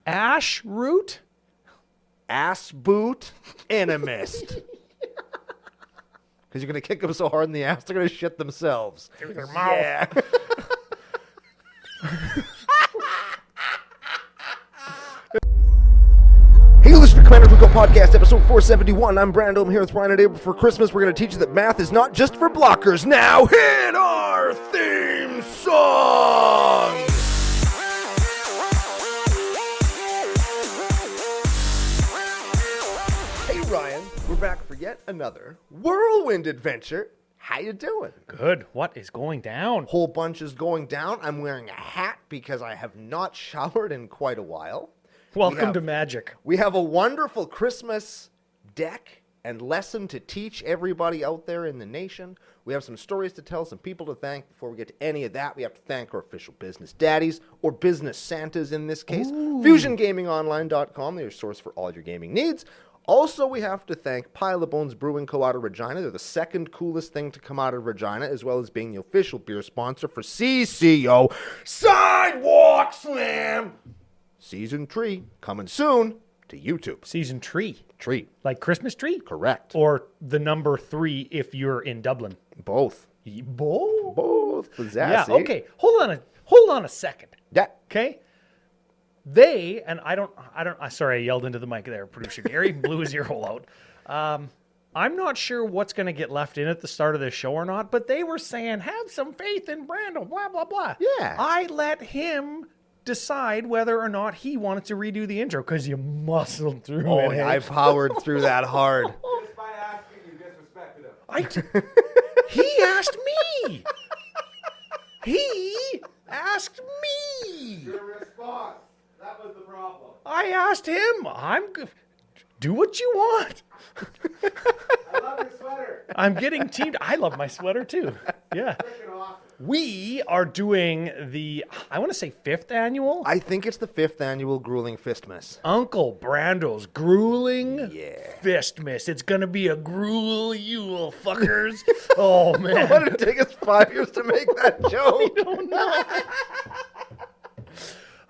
Ash root? Ass boot animist. Because you're going to kick them so hard in the ass, they're going to shit themselves. Through their mouth. Yeah. Hey, listen to Banter Cookout Podcast, episode 471. I'm Brando. I'm here with Ryan today. For Christmas, we're going to teach you that math is not just for blockers. Now, hit our theme song! Hey, Ryan. We're back for yet another whirlwind adventure. How you doing? Good. What is going down? Whole bunch is going down. I'm wearing a hat because I have not showered in quite a while. Welcome to magic. We have a wonderful Christmas deck and lesson to teach everybody out there in the nation. We have some stories to tell, some people to thank. Before we get to any of that, we have to thank our official business daddies, or business Santas in this case. FusionGamingOnline.com, they're your source for all your gaming needs. Also, we have to thank Pile of Bones Brewing Co. out of Regina. They're the second coolest thing to come out of Regina, as well as being the official beer sponsor for CCO Sidewalk Slam. Season 3 coming soon to YouTube. Season tree. Tree. Like Christmas tree? Correct. Or the number 3 if you're in Dublin. Both. Both? Both. Yeah, okay. Hold on a second. Yeah. Okay? Sorry, I yelled into the mic there, producer Gary, blew his ear hole out. I'm not sure what's going to get left in at the start of the show or not, but they were saying, have some faith in Brando, blah, blah, blah. Yeah. I let him decide whether or not he wanted to redo the intro because you muscled through it. Yeah, I powered through that hard. Just by asking, you disrespected him. He asked me. He asked me. Your response. That was the problem. I asked him. Do what you want. I love your sweater. I'm getting teamed. I love my sweater too. Yeah. Freaking awesome. We are doing the, I want to say 5th annual. I think it's the 5th annual Gruuling FISTmas. Uncle Brando's Gruuling Yeah. FISTmas. It's going to be a Gruul Yule, fuckers. Oh, man. Why did it take us 5 years to make that joke?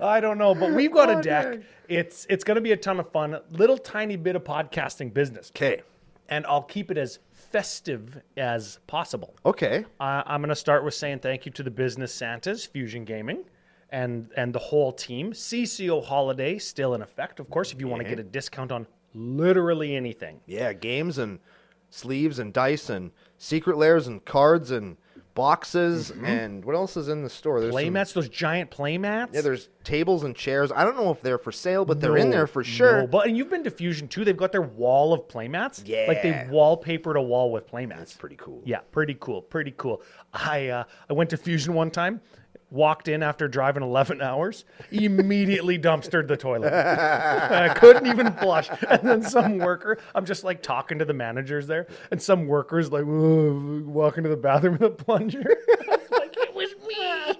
I don't know, but we've got a deck. dang. It's going to be a ton of fun. Little tiny bit of podcasting business. Okay. And I'll keep it as festive as possible. Okay. I'm going to start with saying thank you to the business Santas, Fusion Gaming, and the whole team. CCO Holiday still in effect, of course, if you want to get a discount on literally anything. Yeah, games and sleeves and dice and secret layers and cards and boxes and what else is in the store? There's Playmats, those giant playmats. Yeah, there's tables and chairs. I don't know if they're for sale, but they're in there for sure. No, but and you've been to Fusion too. They've got their wall of playmats. Yeah. Like they wallpapered a wall with playmats. That's pretty cool. Yeah, pretty cool. Pretty cool. I went to Fusion one time, walked in after driving 11 hours, immediately dumpstered the toilet. I couldn't even flush. And then some worker, I'm just like talking to the managers there, and some worker's like walking to the bathroom with a plunger. I was like, it was me.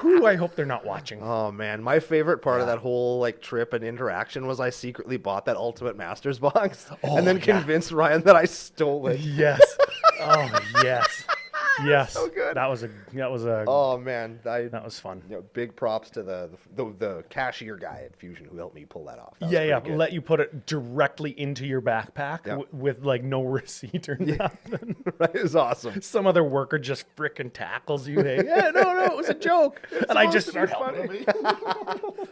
Whew, I hope they're not watching. Oh man, my favorite part of that whole trip and interaction was I secretly bought that Ultimate Masters box and then convinced Ryan that I stole it. Yes. Oh, yes. Yes. So good. That was a Oh man, that was fun. Big props to the cashier guy at Fusion who helped me pull that off. That was Yeah. pretty good. Let you put it directly into your backpack with no receipt or nothing. Right, it was awesome. Some other worker just frickin' tackles you. Hey, yeah, no, it was a joke. And I just start helping him.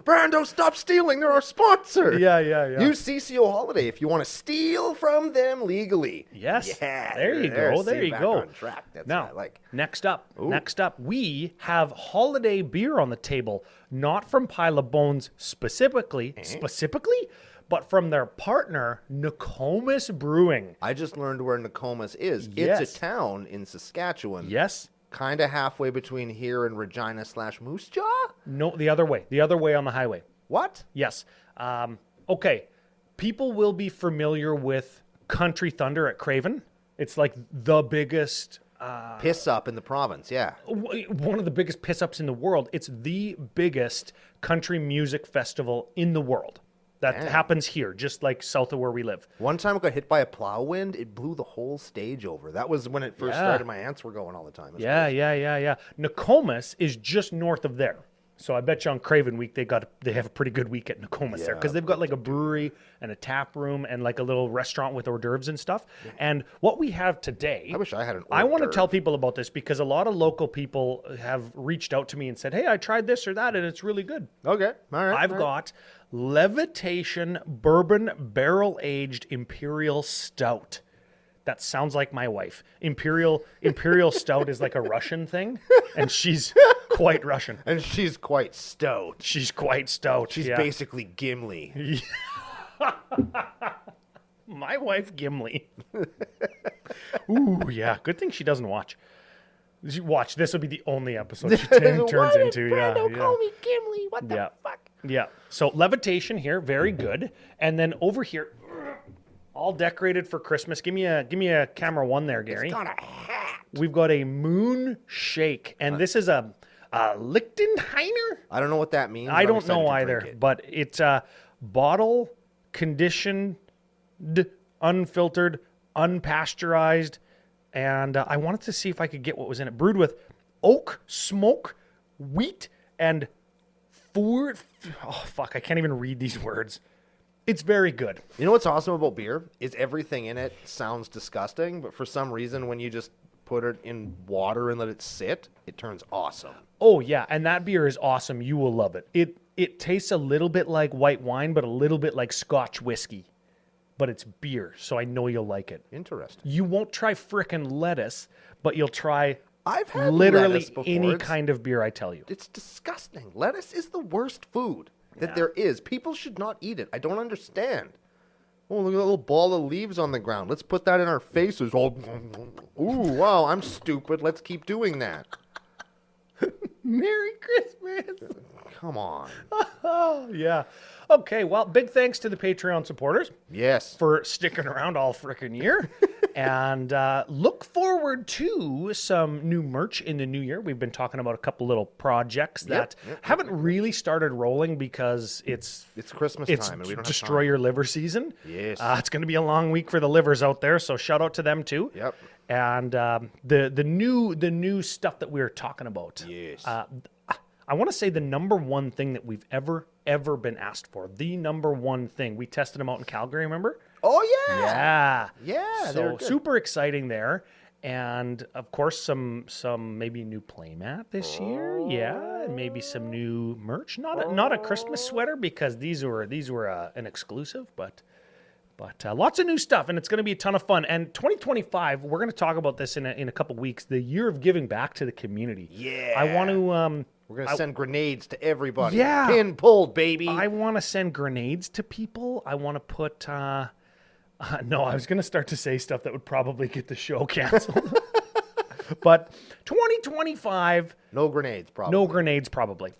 Brando, stop stealing. They're our sponsor. Yeah. Use CCO Holiday if you want to steal from them legally. Yes. Yeah. There you go. See, back go. on track. That's Now, what I like. next up, we have holiday beer on the table, not from Pile of Bones specifically, but from their partner, Nokomis Brewing. I just learned where Nokomis is. Yes. It's a town in Saskatchewan. Yes. Kind of halfway between here and Regina/Moose Jaw? No, the other way on the highway. What? Yes. Okay. People will be familiar with Country Thunder at Craven. It's like the biggest... Piss up in the province, yeah. one of the biggest piss-ups in the world. It's the biggest country music festival in the world. That happens here, just like south of where we live. One time I got hit by a plow wind. It blew the whole stage over. That was when it first started. My aunts were going all the time. Yeah. Nokomis is just north of there. So I bet you on Craven Week they have a pretty good week at Nokomis there because they've got like a brewery and a tap room and like a little restaurant with hors d'oeuvres and stuff. And what we have today, I wish I had an I hors want to d'oeuvre. tell people about this because a lot of local people have reached out to me and said, "Hey, I tried this or that and it's really good." Okay, all right. I've got Levitation Bourbon Barrel Aged Imperial Stout. That sounds like my wife. Imperial Stout is like a Russian thing, and she's quite Russian. And she's quite stout. She's quite stout. She's basically Gimli. My wife, Gimli. Ooh, yeah. Good thing she doesn't watch. Watch. This will be the only episode she turns into. Brando call me Gimli? What the fuck? Yeah. So Levitation here, very good. And then over here, all decorated for Christmas. Give me a camera one there, Gary. It's got a hat. We've got a moon shake, and this is a Lichtenheiner. I don't know what that means. I I'm don't excited know to either, drink it. but it's bottle conditioned, unfiltered, unpasteurized, and I wanted to see if I could get what was in it. Brewed with oak, smoke, wheat, and I can't even read these words. It's very good. You know what's awesome about beer is everything in it sounds disgusting, but for some reason when you just put it in water and let it sit, it turns awesome. Oh yeah, and that beer is awesome. You will love it. It tastes a little bit like white wine, but a little bit like Scotch whiskey. But it's beer, so I know you'll like it. Interesting. You won't try frickin' lettuce, but you'll try I've had literally lettuce before. any It's- kind of beer, I tell you. It's disgusting. Lettuce is the worst food that there is. People should not eat it. I don't understand. Oh, look at that little ball of leaves on the ground. Let's put that in our faces. Oh, ooh, wow, I'm stupid. Let's keep doing that. Merry Christmas! Come on. Oh, yeah. Okay, well, big thanks to the Patreon supporters Yes. for sticking around all frickin' year. And look forward to some new merch in the new year. We've been talking about a couple little projects that haven't really started rolling because it's Christmas it's time and we don't destroy have time. your liver season. Yes. It's going to be a long week for the livers out there, so shout out to them too. Yep. And the new stuff that we were talking about. Yes. I want to say the number one thing that we've ever been asked for. The number one thing. We tested them out in Calgary, remember? Oh, yeah. Yeah. Yeah, they were So good. super exciting there. And of course some maybe new playmat this year. Yeah, and maybe some new merch. Not a Christmas sweater because these were an exclusive, but lots of new stuff, and it's going to be a ton of fun. And 2025, we're going to talk about this in a couple weeks. The year of giving back to the community. Yeah. I want to. We're going to send grenades to everybody. Yeah. Pin pulled, baby. I want to send grenades to people. I want to put. No, I was going to start to say stuff that would probably get the show canceled. But 2025. No grenades, probably. No grenades, probably.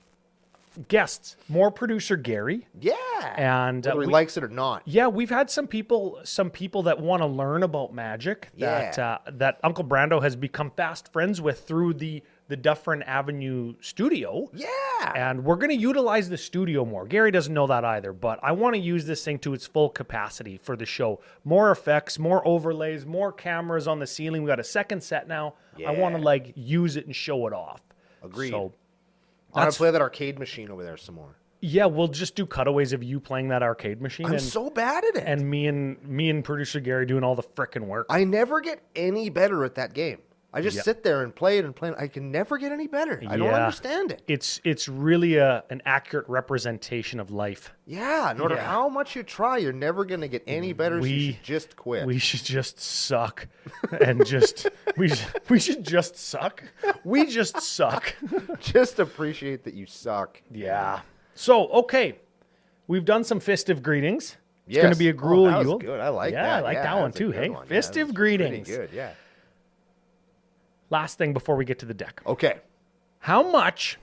Guests, more producer Gary. Yeah. And whether he likes it or not. yeah, we've had some people that want to learn about magic that Uncle Brando has become fast friends with through the Dufferin Avenue studio. Yeah. And we're going to utilize the studio more. Gary doesn't know that either, but I want to use this thing to its full capacity for the show. More effects, more overlays, more cameras on the ceiling. We got a second set now. Yeah. I want to use it and show it off. Agreed. So I want to play that arcade machine over there some more. yeah, we'll just do cutaways of you playing that arcade machine. I'm so bad at it. and me and producer Gary doing all the frickin' work. I never get any better at that game. I just sit there and play it and play it. I can never get any better. I don't Yeah. understand it. It's really an accurate representation of life. Yeah, no matter Yeah. how much you try, you're never going to get any better, so you should just quit. We should just suck, and just we should just suck. We just suck. just appreciate that you suck. Yeah. So okay, we've done some festive greetings. It's going Yes. to be a Oh, Gruul that was Yule. good. I like yeah, that. I like Yeah, that one that's a too. good Hey, one. Yeah, festive that was greetings. Pretty good, yeah. Last thing before we get to the deck. Okay. How much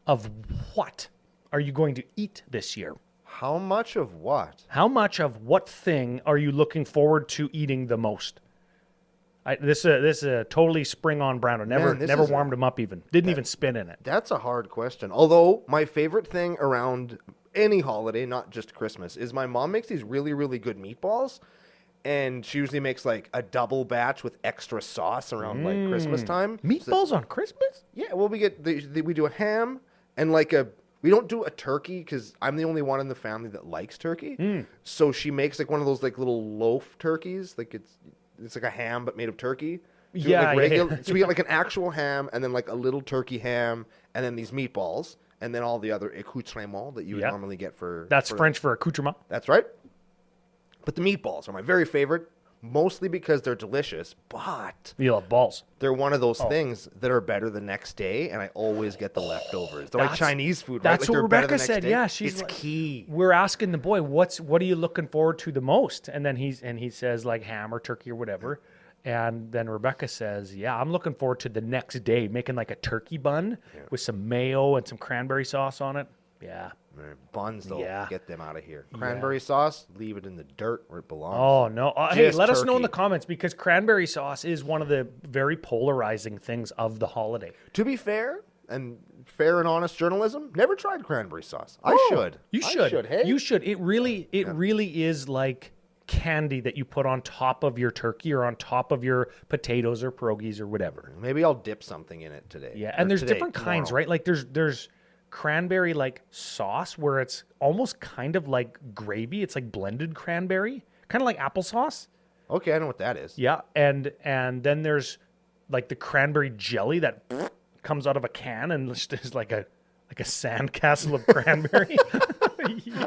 of what are you going to eat this year? How much of what? How much of what thing are you looking forward to eating the most? This is a totally spring on Brando. Man, this Never is warmed him up even. Didn't even spin in it. That's a hard question. Although my favorite thing around any holiday, not just Christmas, is my mom makes these really, really good meatballs. And she usually makes like a double batch with extra sauce around like Christmas time. Meatballs on Christmas? Yeah, well, we get we do a ham, and we don't do a turkey because I'm the only one in the family that likes turkey. So she makes like one of those like little loaf turkeys, like it's like a ham but made of turkey. So So we get like an actual ham and then like a little turkey ham and then these meatballs and then all the other accoutrements that you would normally get for. That's French for accoutrement. That's right. But the meatballs are my very favorite. Mostly because they're delicious, but You love balls. they're one of those things that are better the next day, and I always get the leftovers. They're like Chinese food, right? That's like what Rebecca said. Yeah, she's it's like, key. We're asking the boy, what are you looking forward to the most? And then he says like ham or turkey or whatever. And then Rebecca says, yeah, I'm looking forward to the next day, making like a turkey bun with some mayo and some cranberry sauce on it. Yeah. Buns, though, get them out of here. Yeah. Cranberry sauce, leave it in the dirt where it belongs. Oh, no. Hey, Just let us know in turkey. the comments because cranberry sauce is one of the very polarizing things of the holiday. To be fair and honest journalism, never tried cranberry sauce. I should. You should. Hey? You should. It really is like candy that you put on top of your turkey or on top of your potatoes or pierogies or whatever. Maybe I'll dip something in it today. Yeah, and there's different kinds, tomorrow. right? Like there's cranberry like sauce where it's almost kind of like gravy. It's like blended cranberry, kind of like applesauce. Okay, I know what that is. Yeah, and then there's like the cranberry jelly that comes out of a can and just is like a sandcastle of cranberry.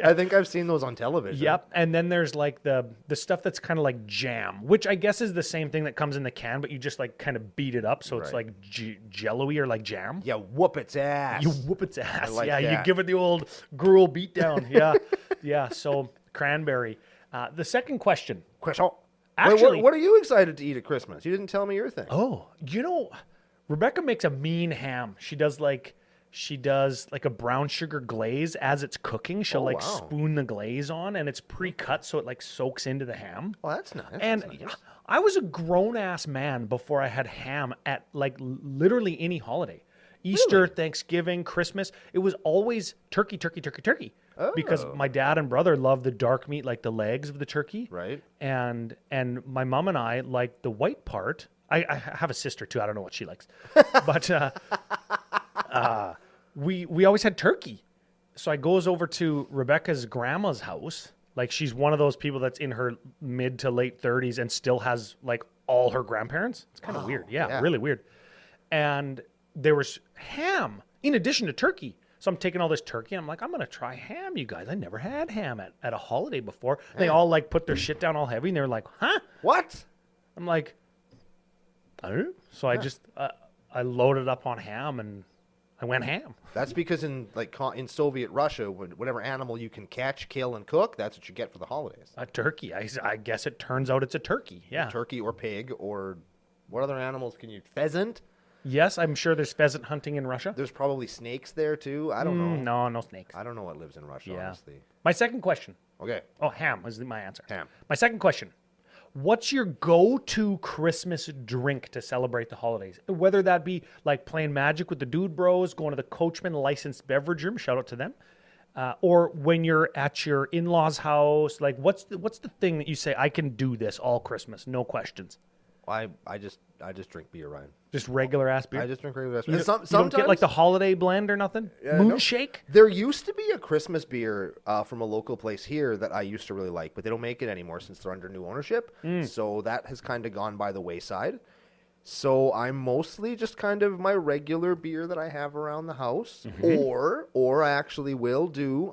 I think I've seen those on television. Yep, and then there's like the stuff that's kind of like jam, which I guess is the same thing that comes in the can, but you just like kind of beat it up so it's like jello-y or like jam. Yeah, whoop its ass. You whoop its ass. like You that. give it the old Gruul beatdown. Yeah, yeah. So cranberry. The second question. Question. Actually- what are you excited to eat at Christmas? You didn't tell me your thing. Oh, Rebecca makes a mean ham. She does like a brown sugar glaze as it's cooking. She'll wow. spoon the glaze on, and it's pre-cut so it like soaks into the ham. Oh, that's nice. And That's nice. I was a grown-ass man before I had ham at like literally any holiday. Easter, Thanksgiving, Christmas. It was always turkey. Because my dad and brother love the dark meat, like the legs of the turkey. Right. And my mom and I like the white part. I have a sister too. I don't know what she likes. But we always had turkey. So I goes over to Rebecca's grandma's house. Like she's one of those people that's in her mid to late 30s and still has like all her grandparents. It's kind of weird. Yeah, really weird. And there was ham in addition to turkey. So I'm taking all this turkey and I'm like, I'm going to try ham, you guys. I never had ham at a holiday before. They all like put their shit down all heavy and they're like, huh? What? I'm like, I don't know. So I just, I loaded up on ham and I went ham. That's because in Soviet Russia, whatever animal you can catch, kill, and cook, that's what you get for the holidays. A turkey. I guess it turns out it's a turkey. Yeah. Turkey or pig or what other animals can you? Pheasant? Yes, I'm sure there's pheasant hunting in Russia. There's probably snakes there too. I don't know. No snakes. I don't know what lives in Russia, honestly. My second question. Okay. Oh, ham is my answer. Ham. My second question. What's your go-to Christmas drink to celebrate the holidays? Whether that be like playing Magic with the Dude Bros, going to the Coachman licensed beverage room, shout out to them, or when you're at your in-laws' house, like what's the thing that you say, I can do this all Christmas, no questions? I just drink beer, Ryan. Just regular ass beer? I just drink regular You beer. don't get like the holiday blend or nothing? Moonshake? There used to be a Christmas beer from a local place here that I used to really like, but they don't make it anymore since they're under new ownership. So that has kind of gone by the wayside. So I'm mostly just kind of my regular beer that I have around the house, or I actually will do.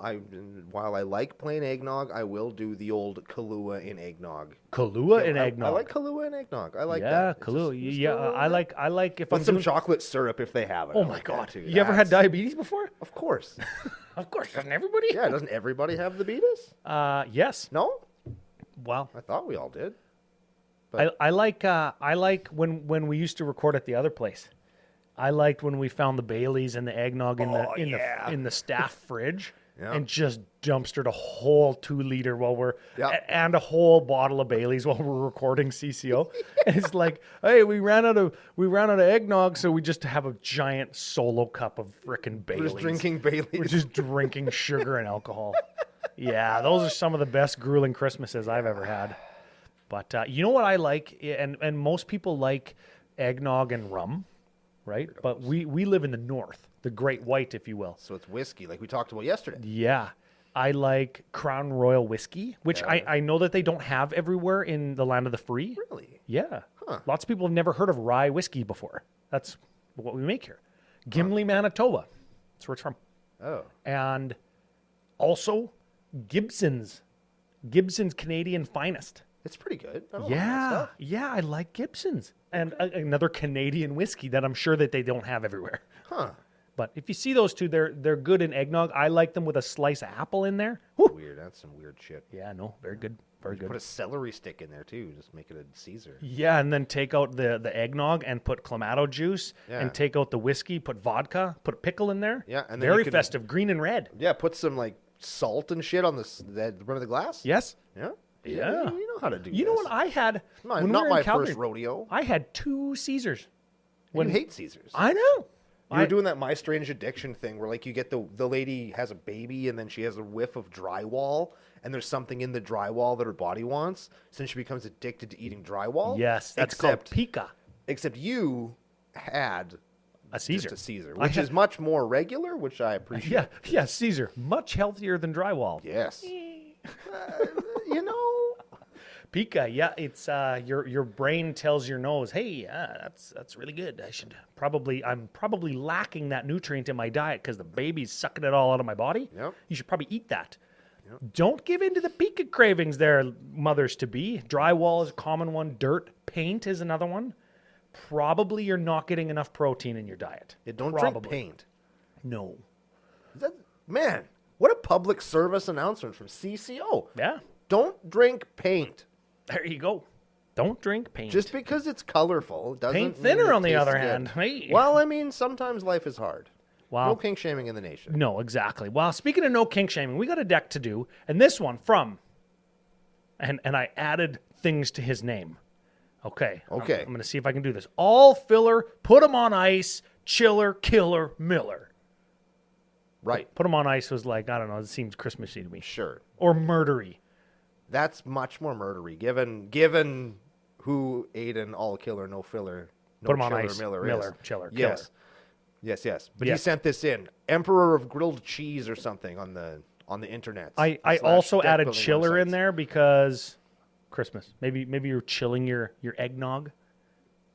While I like plain eggnog, I will do the old Kahlua in eggnog. Kahlua and eggnog. I like Kahlua and eggnog. I like that. Yeah, It's Kahlua. just Yeah, a little I bit. like if With I'm some doing... chocolate syrup if they have it. Oh I my like that God. too. You ever had diabetes before? Of course. Of course. Doesn't everybody? Yeah, doesn't everybody have the beatus? Yes. No? Well, I thought we all did. I like when we used to record at the other place. I liked when we found the Baileys and the eggnog in the staff fridge and just dumpstered a whole 2-liter and a whole bottle of Baileys while we're recording CCO. And it's like, hey, we ran out of eggnog, so we just have a giant solo cup of frickin' Baileys. We're just drinking Baileys. We're just drinking sugar and alcohol. Yeah, those are some of the best grueling Christmases I've ever had. But you know what I like, and most people like eggnog and rum, right? But we live in the north, the Great White, if you will. So it's whiskey, like we talked about yesterday. Yeah. I like Crown Royal whiskey, which I know that they don't have everywhere in the land of the free. Really? Yeah. Huh. Lots of people have never heard of rye whiskey before. That's what we make here. Gimli, Manitoba. That's where it's from. Oh. And also Gibson's Canadian Finest. It's pretty good. I don't know that stuff. Yeah, I like Gibson's. And another Canadian whiskey that I'm sure that they don't have everywhere. Huh. But if you see those two, they're good in eggnog. I like them with a slice of apple in there. Whew. Weird. That's some weird shit. Yeah, no, very good. Very good. Put a celery stick in there too. Just make it a Caesar. Yeah, and then take out the eggnog and put clamato juice, Yeah. and take out the whiskey, put vodka, put a pickle in there. Yeah, and then very you can- festive, green and red. Yeah. Put some like salt and shit on the rim of the glass. Yes. Yeah. Yeah. You know how to do. You know this. what I had? when we Not were in my Calgary? first rodeo. I had 2 Caesars. You hate Caesars. I know. You were doing that My Strange Addiction thing where like you get the lady has a baby and then she has a whiff of drywall and there's something in the drywall that her body wants, so then she becomes addicted to eating drywall. Yes, that's except, called pica. Except you had A Caesar. just a Caesar, I which had- is much more regular, which I appreciate. Yeah, Caesar. Much healthier than drywall. Yes. You know. Pica, yeah, it's your brain tells your nose, hey, that's really good. I'm probably lacking that nutrient in my diet because the baby's sucking it all out of my body. Yep. You should probably eat that. Don't give in to the pica cravings there, mothers to be. Drywall is a common one. Dirt, paint is another one. Probably you're not getting enough protein in your diet. Yeah, don't Probably. drink paint. No. Man, what a public service announcement from CCO. Yeah. Don't drink paint. There you go. Don't drink paint. Just because it's colorful doesn't paint mean thinner it on the tastes other good. hand. Hey. Well, I mean, sometimes life is hard. Wow. No kink shaming in the nation. No, exactly. Well, speaking of no kink shaming, we got a deck to do, and this one from, and I added things to his name. Okay. Okay. I'm going to see if I can do this. All filler, put him on ice, chiller, killer, Miller. Right. Put him on ice was like, I don't know, it seems Christmassy to me. Sure. Or murdery. That's much more murdery, given who ate an all killer, no filler, no Put him on chiller ice. Miller Miller, is. chiller, Yes. killer. Yes. But Yes. he sent this in. Emperor of grilled cheese or something on the internet. I / also deck added building chiller in websites. there because Christmas. Maybe you're chilling your eggnog.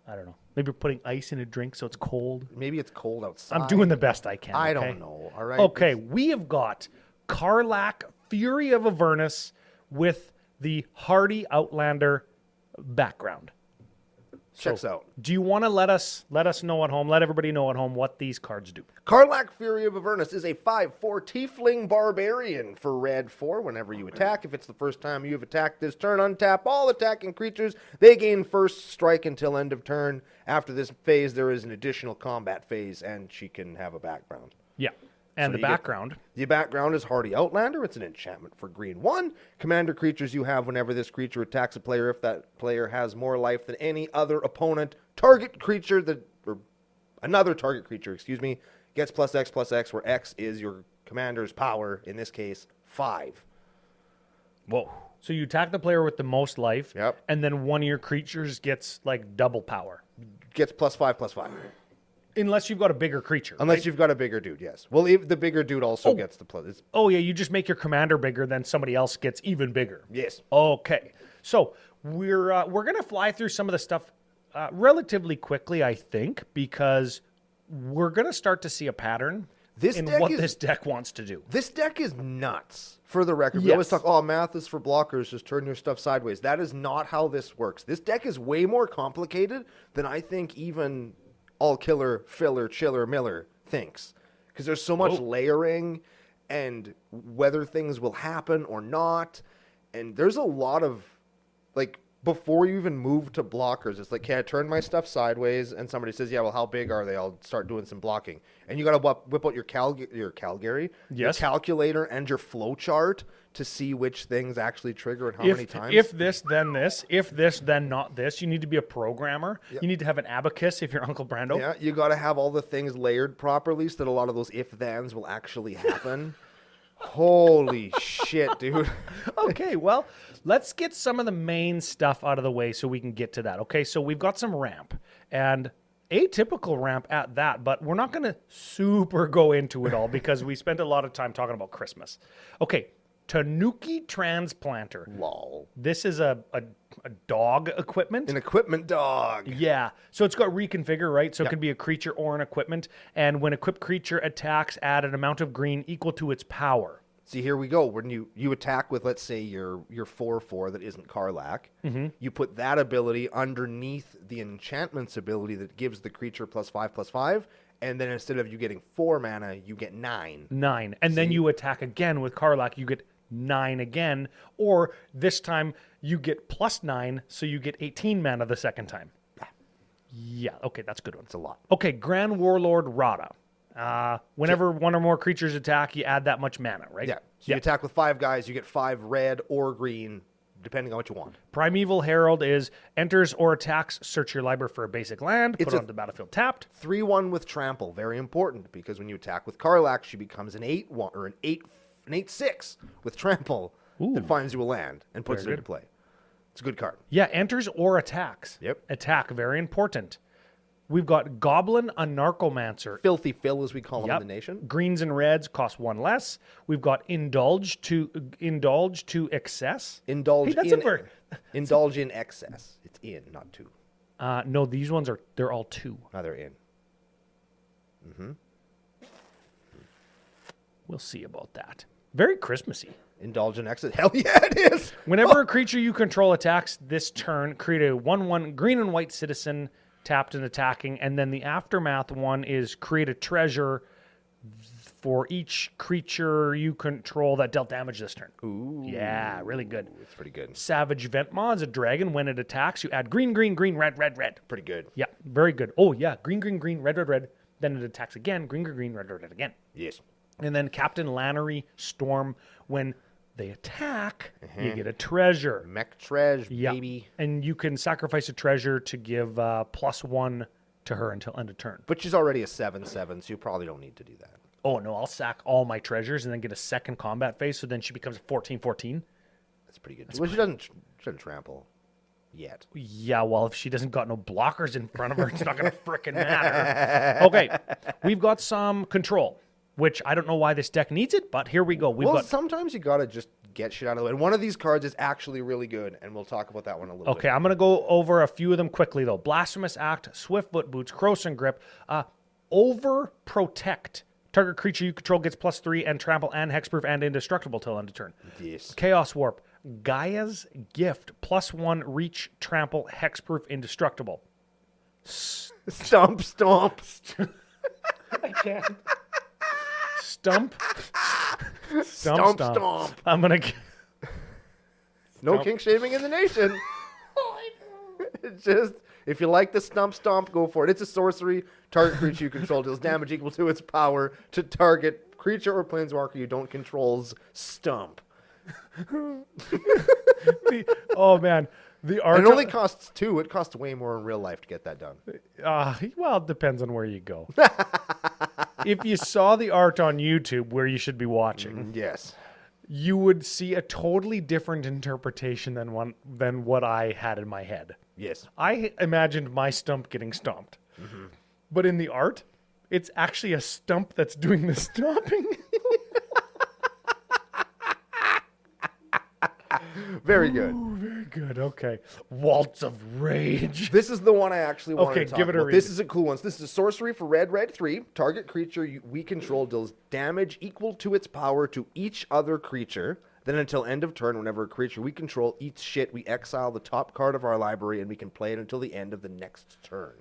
I don't know. Maybe you're putting ice in a drink so it's cold. Maybe it's cold outside. I'm doing the best I can. I okay? don't know. All right. Okay, we have got Karlak, Fury of Avernus, with the Hardy Outlander background. Checks So, out. Do you want to let us know at home, let everybody know at home what these cards do? Karlak, Fury of Avernus is a 5/4 Tiefling Barbarian for red 4 whenever you attack. If it's the first time you have attacked this turn, untap all attacking creatures. They gain first strike until end of turn. After this phase, there is an additional combat phase, and she can have a background. Yeah. And So the you get- background. The background is Hardy Outlander. It's an enchantment for green 1. Commander creatures you have whenever this creature attacks a player, if that player has more life than any other opponent, target creature or another target creature, gets +X/+X, where X is your commander's power, in this case, 5. Whoa. So you attack the player with the most life, Yep. and then one of your creatures gets like double power. Gets +5/+5. Unless you've got a bigger creature. Unless right? you've got a bigger dude, yes. Well, the bigger dude also gets the plus. Oh, yeah, you just make your commander bigger, then somebody else gets even bigger. Yes. Okay. So we're going to fly through some of the stuff relatively quickly, I think, because we're going to start to see a pattern This in deck what is- this deck wants to do. This deck is nuts, for the record. We always Yes. talk, math is for blockers, just turn your stuff sideways. That is not how this works. This deck is way more complicated than I think even all killer, filler, chiller, Miller thinks. Because there's so much layering and whether things will happen or not. And there's a lot of, like, before you even move to blockers, it's like, okay, I turn my stuff sideways, and somebody says, yeah, well, how big are they? I'll start doing some blocking. And you got to whip out your Calgary, your Yes. calculator, and your flow chart to see which things actually trigger and how many times. If this, then this. If this, then not this. You need to be a programmer. You need to have an abacus if you're Uncle Brando. Yeah, you got to have all the things layered properly so that a lot of those if-thens will actually happen. Holy shit, dude. Okay, well, let's get some of the main stuff out of the way so we can get to that. Okay, so we've got some ramp, and Atypical ramp at that, but we're not going to super go into it all because we spent a lot of time talking about Christmas. Okay, Tanuki Transplanter. Lol. This is a dog equipment. An equipment dog. Yeah. So it's got reconfigure, right? So it can be a creature or an equipment. And when equipped creature attacks, add an amount of green equal to its power. See, here we go. When you attack with, let's say, your 4/4 that isn't Karlach, you put that ability underneath the enchantment's ability that gives the creature +5/+5, and then instead of you getting 4 mana, you get 9. 9. And then you attack again with Karlach, you get 9 again. Or this time you get +9, so you get 18 mana the second time. Yeah, okay, that's a good one. It's a lot. Okay, Grand Warlord Rada. Whenever one or more creatures attack, you add that much mana, right? Yeah. So you attack with 5 guys, you get 5 red or green, depending on what you want. Primeval Herald is enters or attacks, search your library for a basic land, put it on the battlefield tapped. 3/1 with trample, very important, because when you attack with Karlach, she becomes an 8/1 or an 8/6 with trample that finds you a land and puts it into play. It's a good card. Yeah, enters or attacks. Yep. Attack, very important. We've got Goblin Anarchomancer. Filthy Phil, as we call him in the nation. Greens and reds cost 1 less. We've got Indulge to Excess. Indulge in excess. It's in, not to. No, these ones they're all 2. No, they're in. We'll see about that. Very Christmassy. Indulge in excess. Hell yeah, it is. Whenever a creature you control attacks this turn, create a 1/1 green and white citizen tapped and attacking, and then the aftermath one is create a treasure for each creature you control that dealt damage this turn. Ooh. Yeah, really good. It's pretty good. Savage Ventmaw is a dragon. When it attacks, you add green, green, green, red, red, red. Pretty good. Yeah, very good. Oh, yeah, green, green, green, red, red, red. Then it attacks again, green, green, green, red, red, red again. Yes. And then Captain Lannery Storm, when they attack, you get a treasure. Mech Treasure, baby. And you can sacrifice a treasure to give +1 to her until end of turn. But she's already a 7/7, so you probably don't need to do that. Oh, no, I'll sack all my treasures and then get a second combat phase, so then she becomes a 14/14. That's pretty good. Well, she doesn't trample yet. Yeah, well, if she doesn't got no blockers in front of her, it's not going to frickin' matter. Okay, we've got some control, which I don't know why this deck needs it, but here we go. Sometimes you got to just get shit out of the way. And one of these cards is actually really good, and we'll talk about that one a little bit. Okay, I'm going to go over a few of them quickly, though. Blasphemous Act, Swiftfoot Boots, Croson Grip, Overprotect. Target creature you control gets +3 and trample and hexproof and indestructible till end of turn. Yes. Chaos Warp, Gaia's Gift, +1 reach, trample, hexproof, indestructible. Stomp. I can't. Stump. I'm going to... No kink shaming in the nation. It's just, if you like the stomp, go for it. It's a sorcery. Target creature you control deals damage equal to its power to target creature or planeswalker you don't control's stump. Oh, man. The art And it only costs 2. It costs way more in real life to get that done. Well, it depends on where you go. If you saw the art on YouTube, where you should be watching, yes, you would see a totally different interpretation than what I had in my head. Yes. I imagined my stump getting stomped. But in the art, it's actually a stump that's doing the stomping. Very good. Ooh, very good. Okay. Waltz of Rage. This is the one I actually wanted to talk give it a about. read. This is a cool one. This is a sorcery for red 3. Target creature we control deals damage equal to its power to each other creature. Then until end of turn, whenever a creature we control eats shit, we exile the top card of our library and we can play it until the end of the next turn.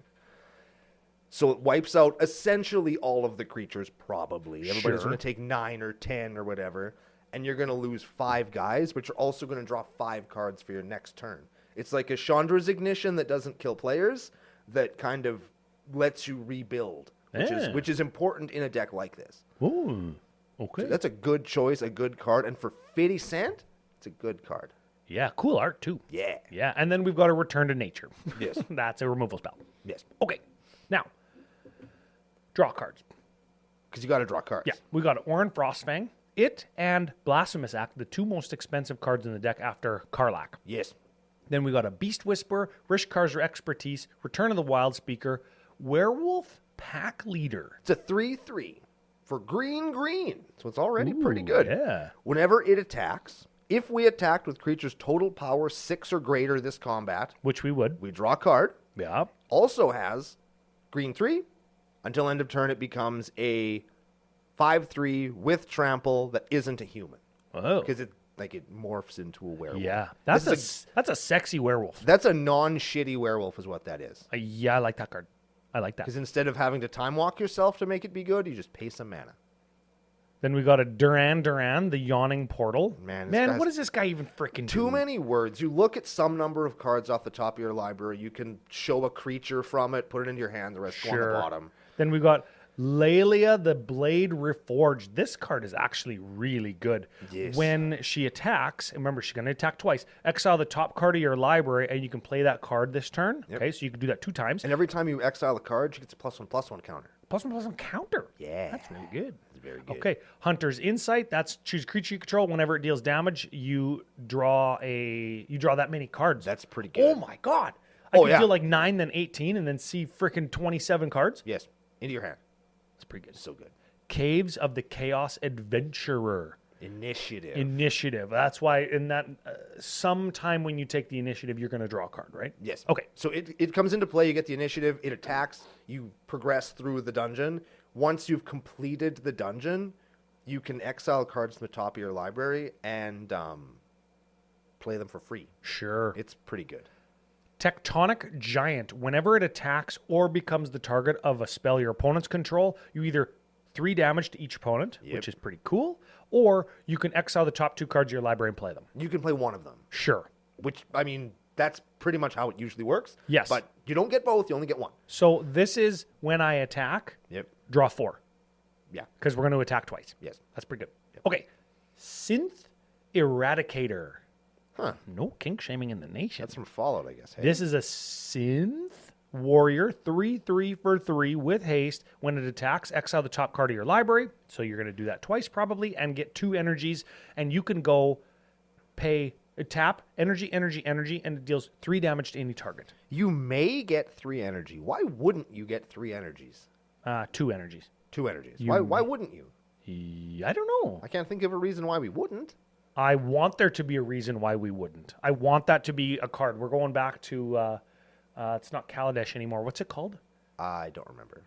So it wipes out essentially all of the creatures, probably. Everybody's going to take 9 or 10 or whatever. And you're going to lose 5 guys, but you're also going to draw 5 cards for your next turn. It's like a Chandra's Ignition that doesn't kill players, that kind of lets you rebuild, which is important in a deck like this. Ooh, okay. So that's a good choice, a good card. And for 50 cents, it's a good card. Yeah, cool art, too. Yeah. Yeah, and then we've got a Return to Nature. Yes. That's a removal spell. Yes. Okay, now, draw cards. Because you got to draw cards. Yeah, we got Orin Frostfang. It and Blasphemous Act, the 2 most expensive cards in the deck after Karlach. Yes. Then we got a Beast Whisperer, Rishkar's Expertise, Return of the Wild Speaker, Werewolf Pack Leader. It's a 3/3 for green, so it's already pretty good. Yeah. Whenever it attacks, if we attacked with creatures total power 6 or greater this combat, Which we would. we draw a card. Yeah. Also has green 3. Until end of turn, it becomes a 5/3 with trample that isn't a human. Oh. Because it morphs into a werewolf. Yeah. This That's a sexy werewolf. That's a non-shitty werewolf is what that is. Yeah, I like that card. I like that. Because instead of having to time walk yourself to make it be good, you just pay some mana. Then we got a Duran, the Yawning Portal. Man, this guy's- what does this guy even freaking do? Too many words. You look at some number of cards off the top of your library, you can show a creature from it, put it into your hand, the rest go on the bottom. Then we got Lelia the Blade Reforged. This card is actually really good. Yes. When she attacks, remember she's going to attack twice. Exile the top card of your library, and you can play that card this turn. Yep. Okay, so you can do that 2 times. And every time you exile a card, she gets a +1/+1 counter. +1/+1 counter. Yeah. That's really good. It's very good. Okay, Hunter's Insight. That's choose creature you control. Whenever it deals damage, you draw that many cards. That's pretty good. Oh my god! I can deal like 9, then 18, and then see freaking 27 cards. Yes. Into your hand. That's pretty good. So good. Caves of the Chaos Adventurer. Initiative. That's why in that sometime when you take the initiative, you're going to draw a card, right? Yes. Okay. So it comes into play. You get the initiative. It attacks. You progress through the dungeon. Once you've completed the dungeon, you can exile cards from the top of your library and play them for free. Sure. It's pretty good. Tectonic Giant. Whenever it attacks or becomes the target of a spell your opponents control, you either 3 damage to each opponent, which is pretty cool, or you can exile the top 2 cards of your library and play them. You can play one of them. Sure. Which, I mean, that's pretty much how it usually works. Yes. But you don't get both. You only get one. So this is when I attack, Yep. draw 4. Yeah. Because we're going to attack twice. Yes. That's pretty good. Okay. Synth Eradicator. Huh. No kink shaming in the nation. That's from Fallout, I guess. Hey? This is a synth warrior, 3/3 for 3 with haste. When it attacks, exile the top card of your library. So you're going to do that twice probably and get 2 energies. And you can go tap, energy, and it deals 3 damage to any target. You may get 3 energy. Why wouldn't you get 3 energies? 2 energies. 2 energies. Why wouldn't you? I don't know. I can't think of a reason why we wouldn't. I want there to be a reason why we wouldn't. I want that to be a card. We're going back to, it's not Kaladesh anymore. What's it called? I don't remember.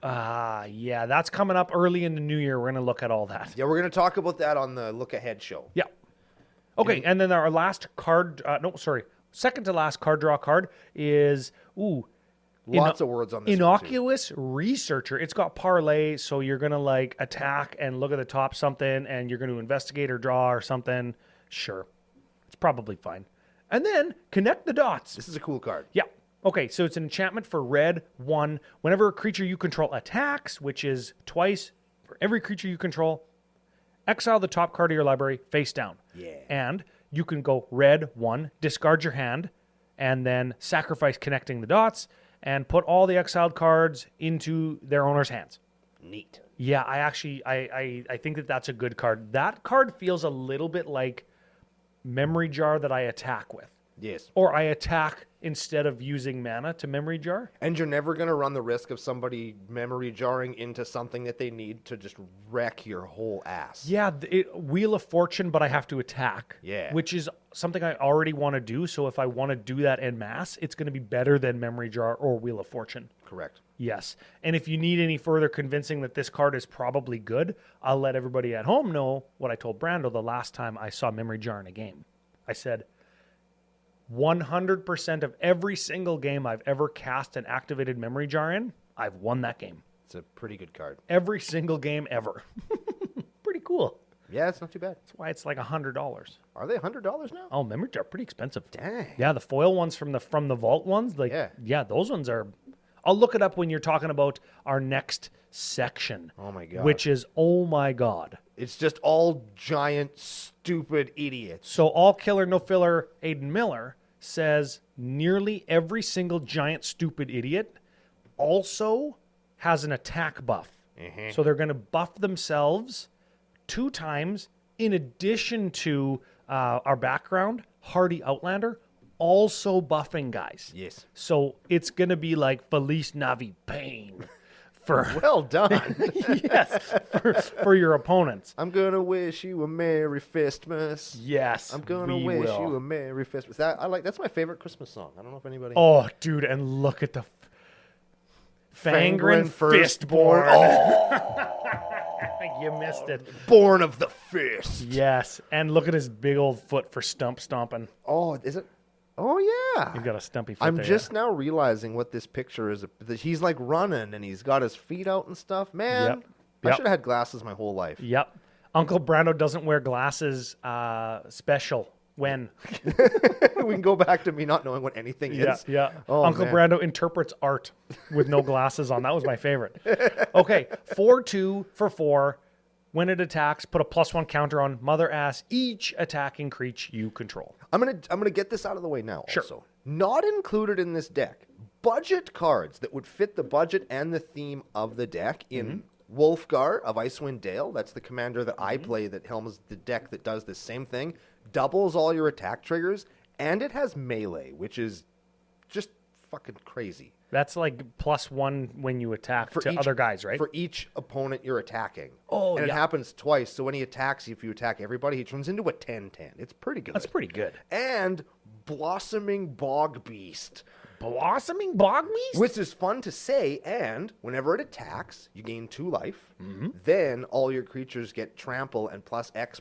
Yeah, that's coming up early in the new year. We're going to look at all that. Yeah, we're going to talk about that on the Look Ahead show. Yeah. Okay, and then our last card, second to last card draw card is, Lots of words on this Innocuous Researcher. It's got parlay, so you're going to attack and look at the top something, and you're going to investigate or draw or something. Sure. It's probably fine. And then Connect the Dots. This is a cool card. Yeah. Okay, so it's an enchantment for red 1. Whenever a creature you control attacks, which is twice for every creature you control, exile the top card of your library face down. Yeah. And you can go red 1, discard your hand, and then sacrifice Connecting the Dots, and put all the exiled cards into their owner's hands. Neat. Yeah, I think that's a good card. That card feels a little bit like Memory Jar that I attack with. Yes. Or I attack instead of using mana to Memory Jar. And you're never going to run the risk of somebody memory jarring into something that they need to just wreck your whole ass. Yeah, Wheel of Fortune, but I have to attack. Yeah. Which is something I already want to do. So if I want to do that en masse, it's going to be better than Memory Jar or Wheel of Fortune. Correct. Yes. And if you need any further convincing that this card is probably good, I'll let everybody at home know what I told Brando the last time I saw Memory Jar in a game. I said, 100% of every single game I've ever cast an activated Memory Jar in, I've won that game. It's a pretty good card. Every single game ever. Pretty cool. Yeah, it's not too bad. That's why it's like $100. Are they $100 now? Oh, Memory Jar, pretty expensive. Dang. Yeah, the foil ones from the vault ones, yeah, those ones are. I'll look it up when you're talking about our next section. Oh my God. Which is, oh my God. It's just all giant, stupid idiots. So all killer, no filler, Aiden Miller says nearly every single giant, stupid idiot also has an attack buff. Mm-hmm. So they're going to buff themselves 2 times in addition to our background, Hardy Outlander, also buffing guys. Yes. So it's going to be like Feliz Navi Pain for Well done. yes, for your opponents. I'm gonna wish you a Merry FISTmas. Yes. I'm gonna we wish will. you a Merry FISTmas. That's my favorite Christmas song. I don't know if anybody. Oh, dude, and look at the Fangren Firstborn. Firstborn. You missed it. Born of the Fist. Yes, and look at his big old foot for stomping. Oh, is it? Oh yeah. He's got a stumpy foot I'm there, just now realizing what this picture is. That he's like running and he's got his feet out and stuff. Man, Yep. I Yep. should have had glasses my whole life. Yep. Uncle Brando doesn't wear glasses special. When? We can go back to me not knowing what anything Yeah, is. yeah. Oh, Uncle man. Brando interprets art with no glasses on. That was my favorite. Okay, 4-2 for 4. When it attacks, put a +1 counter on mother ass each attacking creature you control. I'm gonna get this out of the way now. Sure. Also, not included in this deck, budget cards that would fit the budget and the theme of the deck in Wolfgar of Icewind Dale. That's the commander that I play. That helms the deck that does the same thing. Doubles all your attack triggers, and it has melee, which is just fucking crazy. That's like +1 when you attack to each- other guys, right? For each opponent you're attacking. Oh, and it yeah. happens twice. So when he attacks you, if you attack everybody, he turns into a 10-10. It's pretty good. That's pretty good. And Blossoming Bog Beast, Blossoming Bog Beast? which is fun to say. And whenever it attacks, you gain 2 life. Mm-hmm. Then all your creatures get trample and +X,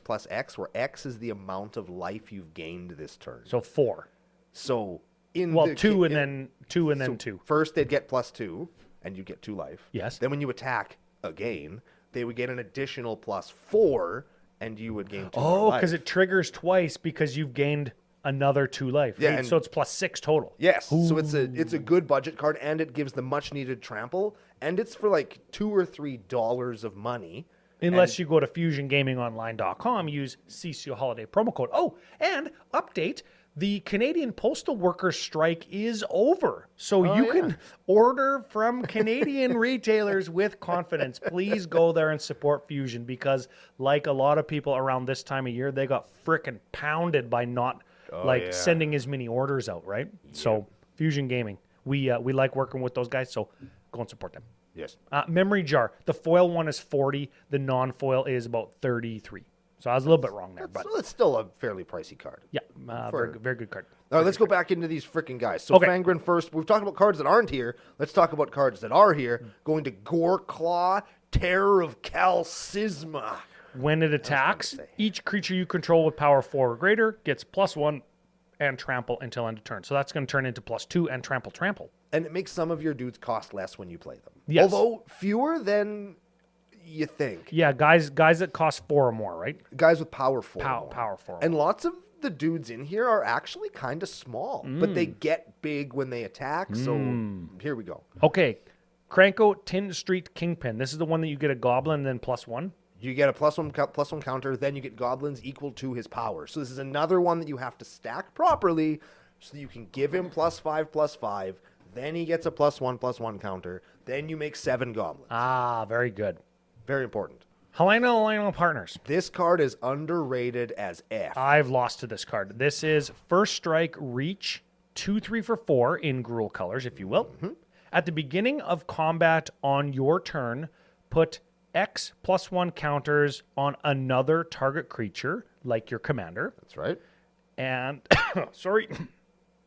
where X is the amount of life you've gained this turn. So 4. So in Well, the 2 and in- then 2 and then so 2. First, they'd get +2, and you get 2 life. Yes. Then when you attack again, they would get an additional +4, and you would gain 2 more Oh, life. because it triggers twice because you've gained another 2 life. Yeah, Right? and- So it's +6 total. Yes, so it's a good budget card, and it gives the much needed trample, and it's for like $2 or $3 of money. Unless you go to FusionGamingOnline.com, use CCO Holiday promo code. Oh, and update, the Canadian Postal Workers strike is over. So you can order from Canadian retailers with confidence. Please go there and support Fusion because like a lot of people around this time of year, they got frickin' pounded by not sending as many orders out, right? So Fusion Gaming, we like working with those guys, so go and support them. Yes. Memory jar. The foil one is 40. The non-foil is about 33. So I was a little bit wrong there, but So it's still a fairly pricey card. yeah, very good card. All right, let's go back into these freaking guys. So Okay. Fangren first. We've talked about cards that aren't here. Let's talk about cards that are here. Going to Goreclaw, Terror of Calcisma. When it attacks, say. each creature you control with power 4 or greater gets +1 and trample until end of turn. So that's going to turn into +2 and trample. And it makes some of your dudes cost less when you play them. Yes. Although fewer than you think. Yeah, guys that cost 4 or more, right? Guys with power 4. Power 4. And lots of the dudes in here are actually kind of small, but they get big when they attack. So here we go. Okay, Cranko Tin Street Kingpin. This is the one that you get a goblin and then +1. You get a +1 counter, then you get goblins equal to his power. So this is another one that you have to stack properly so that you can give him +5/+5. Then he gets a +1/+1 counter. Then you make 7 goblins. Ah, very good. Very important. Helena Partners. This card is underrated as F. I've lost to this card. This is First Strike Reach 2/3 for 4 in Gruul colors, if you will. At the beginning of combat on your turn, put X +1 counters on another target creature, like your commander. That's right. And, sorry.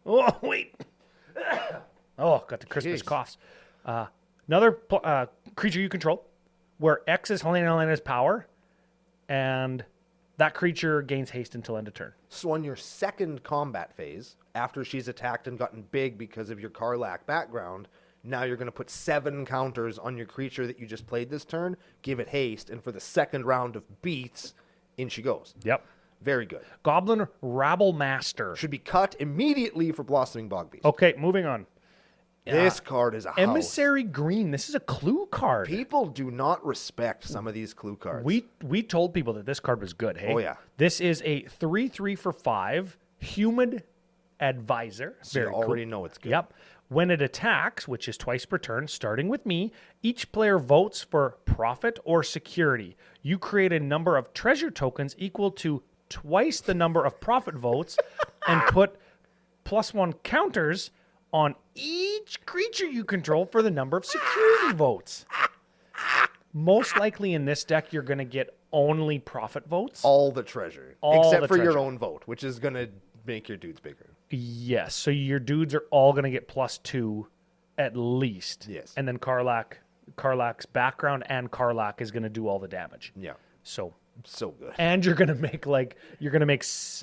Oh, wait. Oh, got the Christmas Jeez. coughs. Another creature you control, where X is Helena's power, and that creature gains haste until end of turn. So on your second combat phase, after she's attacked and gotten big because of your Karlak background, now you're going to put 7 counters on your creature that you just played this turn, give it haste, and for the second round of beats, in she goes. Yep. Very good. Goblin Rabble Master. Should be cut immediately for Blossoming Bog Beast. Okay, moving on. This card is a house. Emissary Green. This is a clue card. People do not respect some of these clue cards. We told people that this card was good. Hey, Oh, yeah. This is a 3/3 for 5 Humid Advisor. So you already know it's good. Yep. When it attacks, which is twice per turn, starting with me, each player votes for profit or security. You create a number of treasure tokens equal to twice the number of profit votes and put +1 counters on each creature you control for the number of security votes. Most likely in this deck, you're going to get only profit votes. All the treasure. All except the for your treasure. own vote, which is going to make your dudes bigger. Yes, so your dudes are all going to get +2 at least. Yes. And then Karlak's background and Karlak is going to do all the damage. Yeah. So good. and you're going to make 6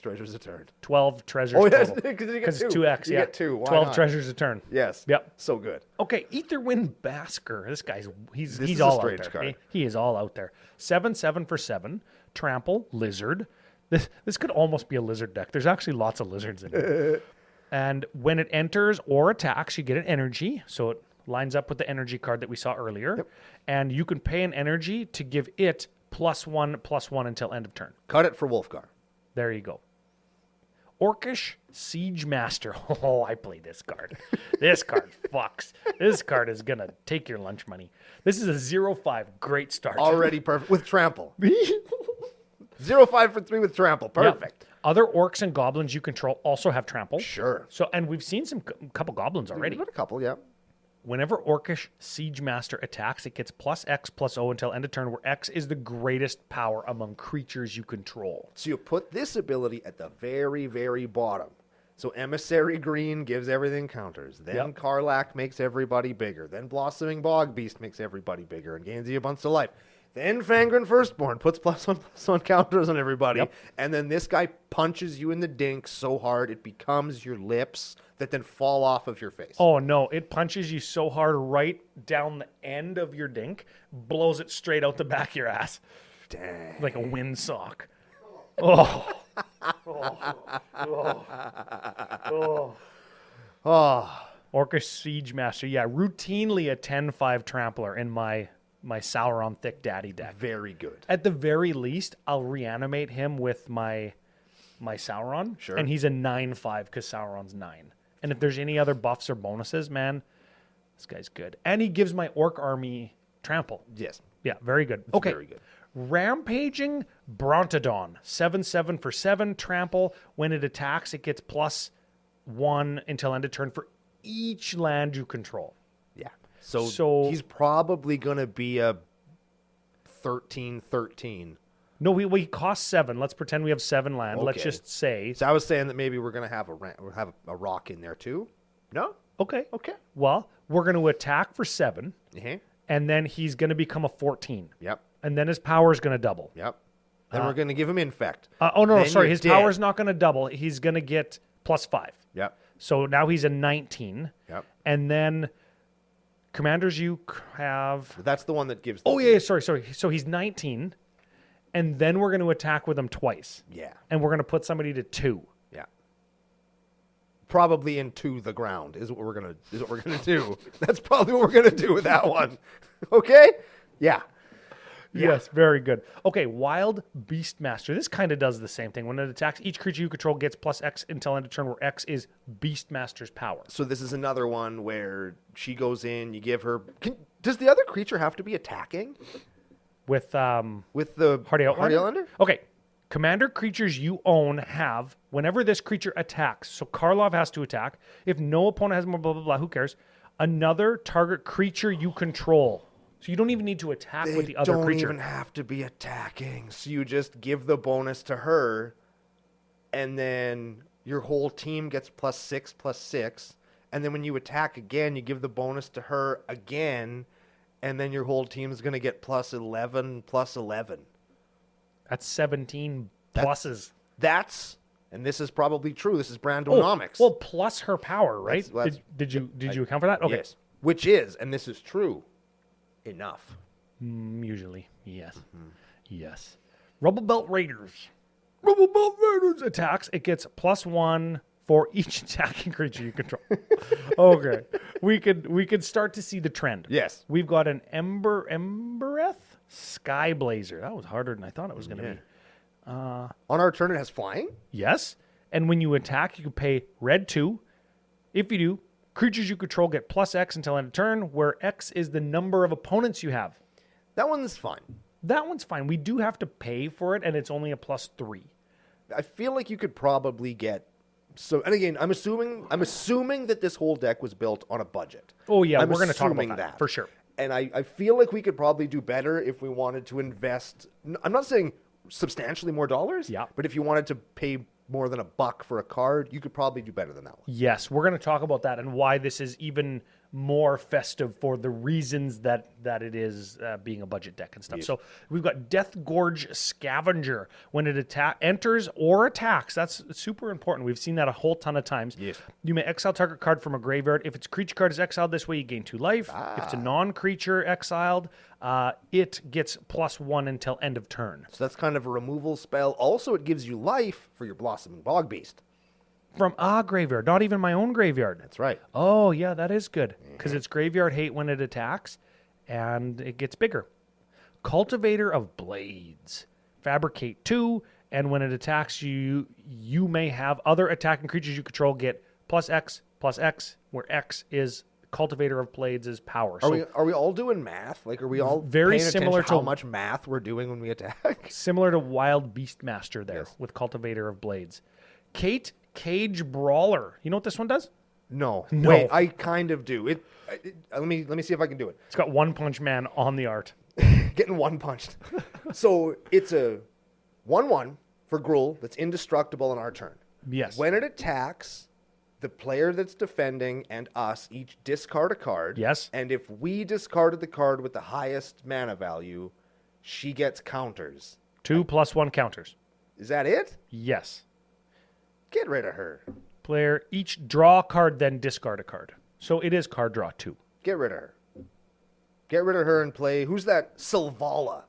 treasures a turn. 12 treasures Oh, yes, total. because you get Because it's two. 2x, You yeah. get two. Why 12 not? treasures a turn. Yes. Yep. So good. Okay, Etherwind Basker. This guy's This he's is a all out strange there. card. He is all out there. 7/7 for 7. Trample, Lizard. This could almost be a lizard deck. There's actually lots of lizards in it. And when it enters or attacks, you get an energy. So it lines up with the energy card that we saw earlier. Yep. And you can pay an energy to give it +1/+1 until end of turn. Cut it for Wolfgar. There you go. Orcish Siege Master. Oh, I play this card. This card fucks. This card is going to take your lunch money. This is a 0/5. Great start. Already perfect. With Trample. 0/5 for 3 with Trample. Yep. Perfect. Other orcs and goblins you control also have trample. Sure. So, and we've seen couple goblins already. We've got a couple, yeah. Whenever Orcish Siege Master attacks, it gets +X/+O until end of turn, where X is the greatest power among creatures you control. So you put this ability at the very, very bottom. So Emissary Green gives everything counters. Then Yep. Karlak makes everybody bigger. Then Blossoming Bog Beast makes everybody bigger and gains you a bunch of life. Then Fangren Firstborn puts +1/+1 counters on everybody. Yep. And then this guy punches you in the dink so hard it becomes your lips that then fall off of your face. Oh no, it punches you so hard right down the end of your dink, blows it straight out the back of your ass. Dang. Like a windsock. Oh. Oh. Orcish Siege Master. Yeah, routinely a 10/5 trampler in my Sauron Thick Daddy deck. Very good. At the very least, I'll reanimate him with my Sauron. Sure. And he's a 9/5 because Sauron's 9. And if there's any other buffs or bonuses, man, this guy's good. And he gives my orc army trample. Yes. Yeah, very good. Okay. Very good. Rampaging Brontodon. 7/7 for 7 trample. When it attacks, it gets +1 until end of turn for each land you control. Yeah. So he's probably going to be a 13/13. No, we cost 7. Let's pretend we have 7 land. Let's Okay. just say. So I was saying that maybe we're going to have a rock in there too. No? Okay. Okay. Well, we're going to attack for 7, Uh-huh. and then he's going to become a 14. Yep. And then his power is going to double. Yep. Then we're going to give him infect. Oh, no, Then sorry. you're His dead. power's not going to double. He's going to get +5. Yep. So now he's a 19. Yep. And then commanders you have. That's the one that gives. Oh, yeah, sorry. So he's 19. And then we're going to attack with him twice. Yeah. And we're going to put somebody to 2. Yeah. Probably into the ground is what we're gonna do. That's probably what we're gonna do with that one. Okay? Yeah. Yes, very good. Okay, Wild Beastmaster. This kind of does the same thing. When it attacks, each creature you control gets +X until end of turn, where X is Beastmaster's power. So this is another one where she goes in, you give her. Does the other creature have to be attacking With the Hardy Outlander? Outlander? Okay. Commander creatures you own have, whenever this creature attacks, so Karlov has to attack. If no opponent has more blah, blah, blah, who cares? Another target creature you control. So you don't even need to attack with the other don't creature. even have to be attacking. So you just give the bonus to her, and then your whole team gets +6/+6. And then when you attack again, you give the bonus to her again, and then your whole team is going to get +11/+11. That's 17 pluses. And this is probably true. This is Brandonomics. Well, plus her power, right? That's- Did you account for that? Okay. Yes. Which is, and this is true, enough. Usually, yes. Yes. Rubble Belt Raiders. Rubble Belt Raiders attacks. It gets +1 for each attacking creature you control. Okay. We could start to see the trend. Yes. We've got an Embereth Sky Blazer. That was harder than I thought it was going to be. On our turn, it has flying? Yes. And when you attack, you can pay red 2. If you do, creatures you control get +X until end of turn, where X is the number of opponents you have. That one's fine. That one's fine. We do have to pay for it, and it's only a +3. I feel like you could probably get So, and again, I'm assuming that this whole deck was built on a budget. Oh yeah, I'm we're going to talk assuming about that for sure. And I feel like we could probably do better if we wanted to invest. I'm not saying substantially more dollars. Yeah. But if you wanted to pay more than $1 for a card, you could probably do better than that one. Yes, we're going to talk about that and why this is even more festive for the reasons that it is being a budget deck and stuff. Yes. So we've got Death Gorge Scavenger. When it enters or attacks, that's super important. We've seen that a whole ton of times. Yes. You may exile target card from a graveyard. If its creature card is exiled this way, you gain 2 life. If it's a non-creature exiled, it gets +1 until end of turn. So that's kind of a removal spell. Also, it gives you life for your Blossoming Bog Beast. From a graveyard, not even my own graveyard. That's right. Oh, yeah, that is good. Because it's graveyard hate when it attacks, and it gets bigger. Cultivator of Blades. Fabricate 2, and when it attacks you, you may have other attacking creatures you control get +X, where X is Cultivator of Blades' power. Are we all doing math? Like, are we all very paying similar attention to how much math we're doing when we attack? Similar to Wild Beastmaster there Yes. with Cultivator of Blades. Kate Cage Brawler. You know what this one does? No. No. Wait, I kind of do. Let me see if I can do it. It's got One Punch Man on the art. Getting one punched. So it's a 1/1 for Gruul that's indestructible on our turn. Yes. When it attacks, the player that's defending and us each discard a card. Yes. And if we discarded the card with the highest mana value, she gets counters. 2 +1 counters. Is that it? Yes. Get rid of her. Player each draw a card, then discard a card. So it is card draw 2. Get rid of her. Get rid of her and play. Who's that? Sylvala.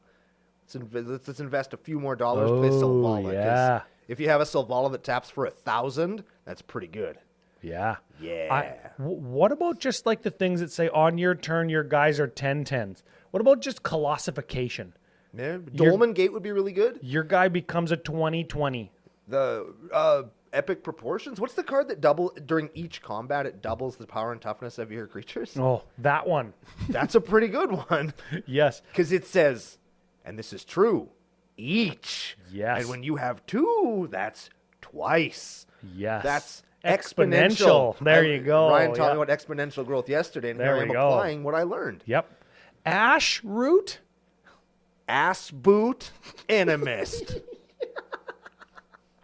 Let's invest a few more dollars. Play Sylvala. 'Cause yeah. If you have a Sylvala that taps for 1,000, that's pretty good. Yeah. Yeah. What about just like the things that say on your turn, your guys are 10/10s? What about just Colossification? Yeah. Dolmen Gate would be really good. Your guy becomes a 20/20. The Epic Proportions. What's the card that during each combat it doubles the power and toughness of your creatures? Oh, that one. That's a pretty good one. Yes. Because it says, and this is true, each. Yes. And when you have 2, that's twice. Yes. That's exponential. There you go. Ryan taught me Yep. about exponential growth yesterday, and There here I am we go. applying what I learned. Yep. Ash Root. Ass boot animist.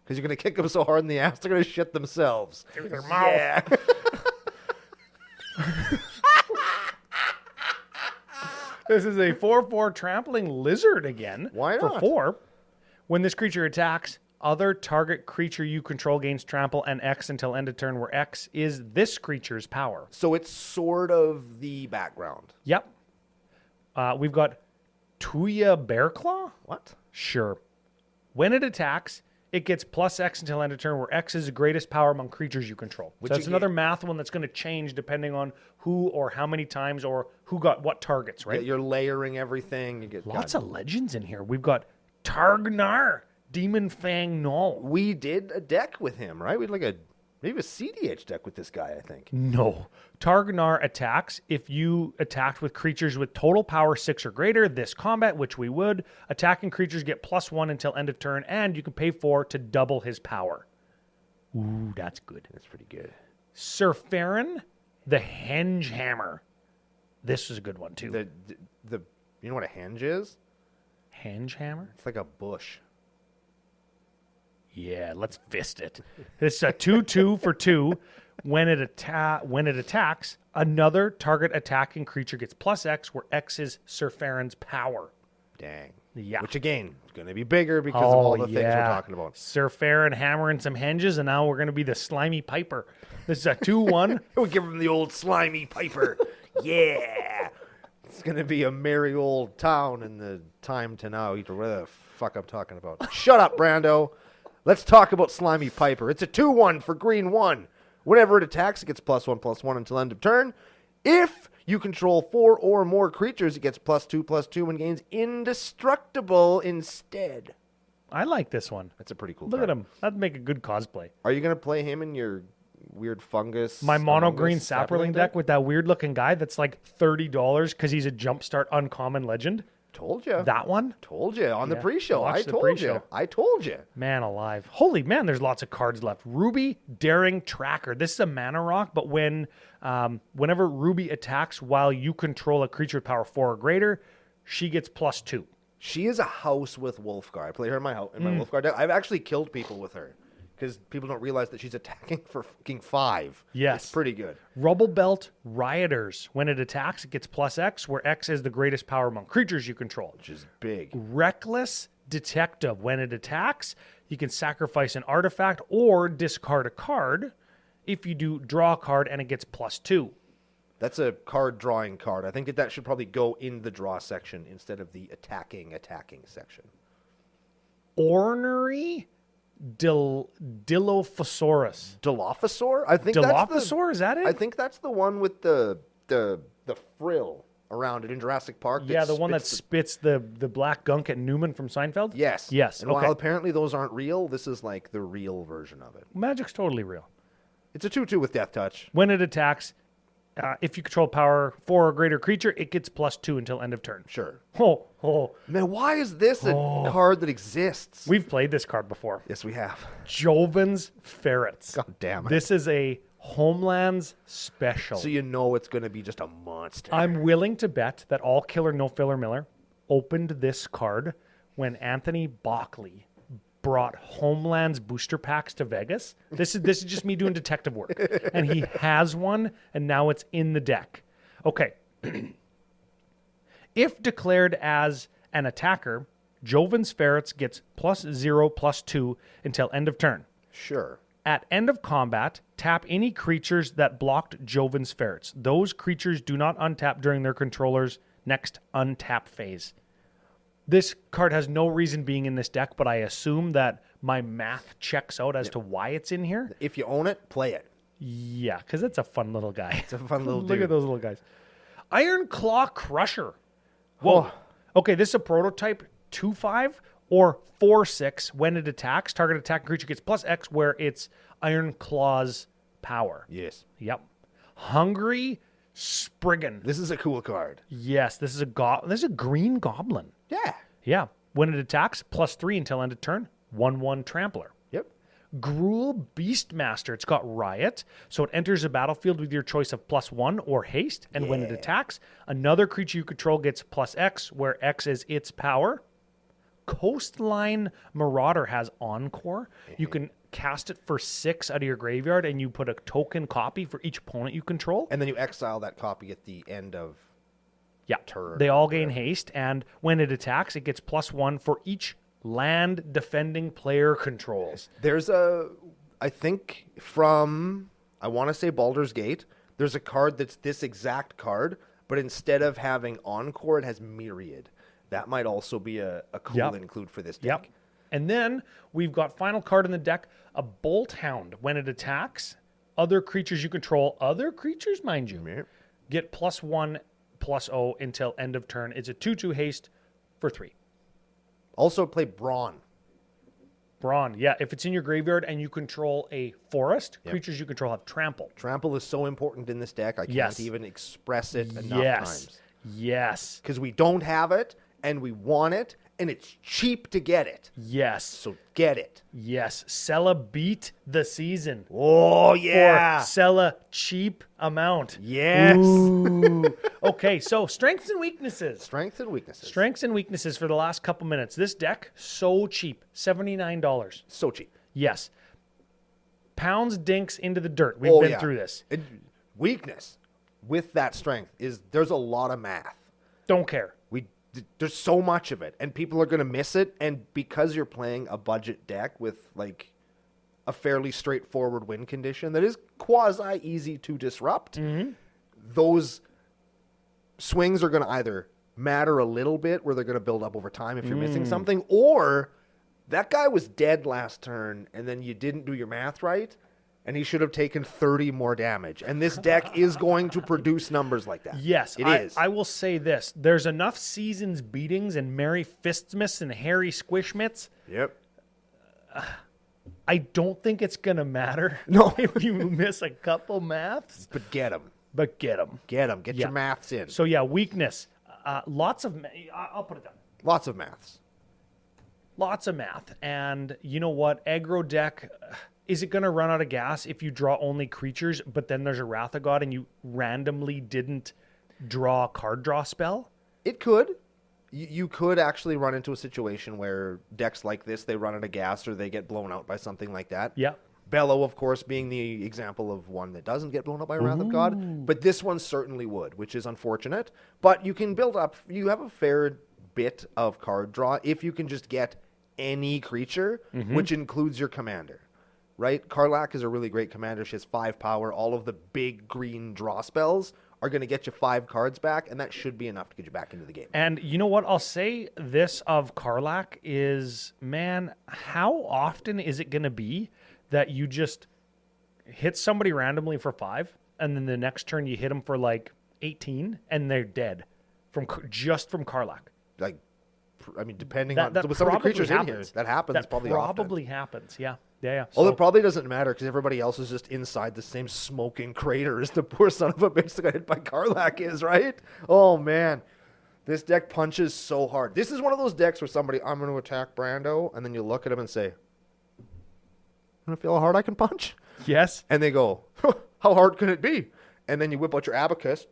Because you're going to kick them so hard in the ass, they're going to shit themselves. Through their mouth. Yeah. This is a 4/4 trampling lizard again. Why For not? 4. When this creature attacks, other target creature you control gains trample and X until end of turn, where X is this creature's power. So it's sort of the background. Yep. We've got Tuya Bearclaw? What? Sure. When it attacks, it gets +X until end of turn, where X is the greatest power among creatures you control. Which So that's you another math one that's going to change depending on who or how many times or who got what targets, right? Yeah, you're layering everything. You get Lots of legends in here. We've got Targnar, Demon Fang Null. We did a deck with him, right? We had maybe a CDH deck with this guy, I think. No. Targnar attacks if you attacked with creatures with total power 6 or greater this combat, which we would. Attacking creatures get +1 until end of turn, and you can pay 4 to double his power. Ooh, that's good. That's pretty good. Sir Farron, the Henge Hammer. This is a good one, too. The you know what a henge is? Henge Hammer? It's like a bush. Yeah, let's fist it. It's a 2/2 for 2. When it attacks, another target attacking creature gets +X, where X is Sir Farron's power. Dang. Yeah. Which again is going to be bigger because of all the things we're talking about. Sir Farron hammering some henges, and now we're going to be the slimy piper. This is a 2/1. We give him the old slimy piper. Yeah. It's going to be a merry old town in the time to now. Either whatever the fuck I'm talking about. Shut up, Brando. Let's talk about Slimy Piper. It's a 2/1 for green 1. Whenever it attacks, it gets +1/+1 until end of turn. If you control 4 or more creatures, it gets +2/+2 and gains indestructible instead. I like this one. That's a pretty cool Look card. at him. That'd make a good cosplay. Are you going to play him in your weird fungus? My mono Among green Us Sapperling deck with that weird looking guy that's like $30 because he's a jumpstart uncommon legend. Told you. That one? Told you on the Yeah, pre-show. watch I the told pre-show. you. I told you. Man alive. Holy man, there's lots of cards left. Ruby Daring Tracker. This is a mana rock, but whenever Ruby attacks while you control a creature with power 4 or greater, she gets +2. She is a house with Wolfgar. I play her in my house in my Wolfgar deck. I've actually killed people with her because people don't realize that she's attacking for fucking 5. Yes. It's pretty good. Rubble Belt Rioters. When it attacks, it gets +X, where X is the greatest power among creatures you control. Which is big. Reckless Detective. When it attacks, you can sacrifice an artifact or discard a card. If you do, draw a card and it gets +2. That's a card drawing card. I think that should probably go in the draw section instead of the attacking section. Ornery Dilophosaurus. Dilophosaur? I think Dilophosaur, is that it? I think that's the one with the frill around it in Jurassic Park. Yeah, the one that spits the black gunk at Newman from Seinfeld? Yes. Yes, And okay. while apparently those aren't real, this is like the real version of it. Magic's totally real. It's a 2/2 with Death Touch. When it attacks, if you control power 4 or greater creature, it gets +2 until end of turn. Sure. Oh. Man, why is this a card that exists? We've played this card before. Yes, we have. Joven's Ferrets. God damn it. This is a Homelands special. So you know it's going to be just a monster. I'm willing to bet that all Killer No Filler Miller opened this card when Anthony Bockley brought Homelands booster packs to Vegas. This is just me doing detective work. And he has one, and now it's in the deck. Okay. If declared as an attacker, Joven's Ferrets gets +0/+2 until end of turn. Sure. At end of combat, tap any creatures that blocked Joven's Ferrets. Those creatures do not untap during their controller's next untap phase. This card has no reason being in this deck, but I assume that my math checks out as to why it's in here. If you own it, play it. Yeah, because it's a fun little guy. It's a fun little Look dude. at those little guys. Iron Claw Crusher. Whoa. Okay, this is a prototype 2/5 or 4/6. When it attacks, target attacking creature gets +X, where it's Iron Claw's power. Yes. Yep. Hungry Spriggan. This is a cool card. Yes, this is a green goblin. Yeah. Yeah. When it attacks, +3 until end of turn. 1/1 Trampler. Yep. Gruul Beastmaster. It's got Riot, so it enters the battlefield with your choice of +1 or haste. And when it attacks, another creature you control gets +X, where X is its power. Coastline Marauder has Encore. You can cast it for 6 out of your graveyard, and you put a token copy for each opponent you control. And then you exile that copy at the end of turn. They all gain haste, and when it attacks, it gets +1 for each land defending player controls. There's I think I want to say Baldur's Gate, there's a card that's this exact card, but instead of having Encore, it has Myriad. That might also be a cool include for this deck. Yep. And then we've got final card in the deck, a Bolt Hound. When it attacks, other creatures you control, other creatures, mind you, get +1/+0 until end of turn. It's a 2/2 haste for 3. Also play Brawn. Brawn, yeah. If it's in your graveyard and you control a forest, creatures you control have trample. Trample is so important in this deck. I can't even express it enough times. Yes. Because we don't have it, and we want it, and it's cheap to get it. Yes. So get it. Yes. Sell a beat the season. Oh, yeah. Or sell a cheap amount. Yes. Ooh. Okay, so strengths and weaknesses. Strengths and weaknesses. Strengths and weaknesses for the last couple minutes. This deck, so cheap. $79. So cheap. Yes. Pounds dinks into the dirt. We've been through this. Weakness with that strength is there's a lot of math. Don't care. There's so much of it, and people are going to miss it. And because you're playing a budget deck with like a fairly straightforward win condition that is quasi easy to disrupt, those swings are going to either matter a little bit, where they're going to build up over time if you're missing something, or that guy was dead last turn, and then you didn't do your math right, and he should have taken 30 more damage. And this deck is going to produce numbers like that. Yes, it is. I will say this. There's enough seasons beatings and Merry Fistmas and Harry Squishmits. Yep. I don't think it's going to matter if you miss a couple maths. But get them. But get them. Get them. Get your maths in. So, yeah, weakness. lots of, I'll put it down. Lots of maths. Lots of math. And you know what? Aggro deck, is it going to run out of gas if you draw only creatures, but then there's a Wrath of God and you randomly didn't draw a card draw spell? It could. You could actually run into a situation where decks like this, they run out of gas or they get blown out by something like that. Yeah. Bellow, of course, being the example of one that doesn't get blown up by Wrath of God. But this one certainly would, which is unfortunate. But you can build up, you have a fair bit of card draw if you can just get any creature, which includes your commander. Right? Karlak is a really great commander. She has 5 power. All of the big green draw spells are going to get you 5 cards back, and that should be enough to get you back into the game. And you know what? I'll say this of Karlak is, man, how often is it going to be that you just hit somebody randomly for 5, and then the next turn you hit them for like 18, and they're dead just from Karlak? Like, I mean, depending That on with some of the creatures happens. in here, that happens That probably probably often. happens, yeah. Yeah. Although it probably doesn't matter because everybody else is just inside the same smoking crater as the poor son of a bitch that got hit by Karlak is, right? Oh, man. This deck punches so hard. This is one of those decks where somebody, I'm going to attack Brando, and then you look at him and say, I'm going to feel how hard I can punch? Yes. And they go, how hard can it be? And then you whip out your abacus.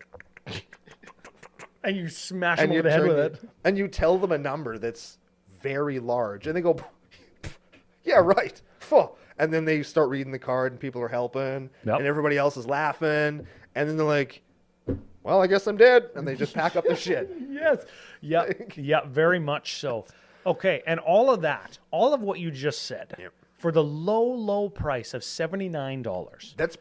And you smash them over the head with it. And you tell them a number that's very large. And they go, yeah, right. And then they start reading the card and people are helping. Yep. And everybody else is laughing. And then they're like, well, I guess I'm dead. And they just pack up their shit. Yes. Yeah. Yeah, very much so. Okay. And all of that, all of what you just said, Yep. for the low price of $79. That's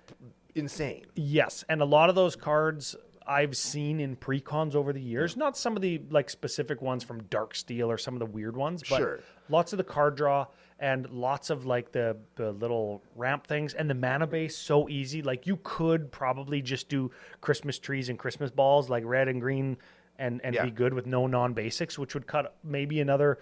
insane. Yes. And a lot of those cards I've seen in pre-cons over the years, not some of the like specific ones from Dark Steel or some of the weird ones, but Sure. lots of the card draw and lots of like the little ramp things and the mana base so easy. Like you could probably just do Christmas trees and Christmas balls like red and green and Yeah. be good with no non-basics, which would cut maybe another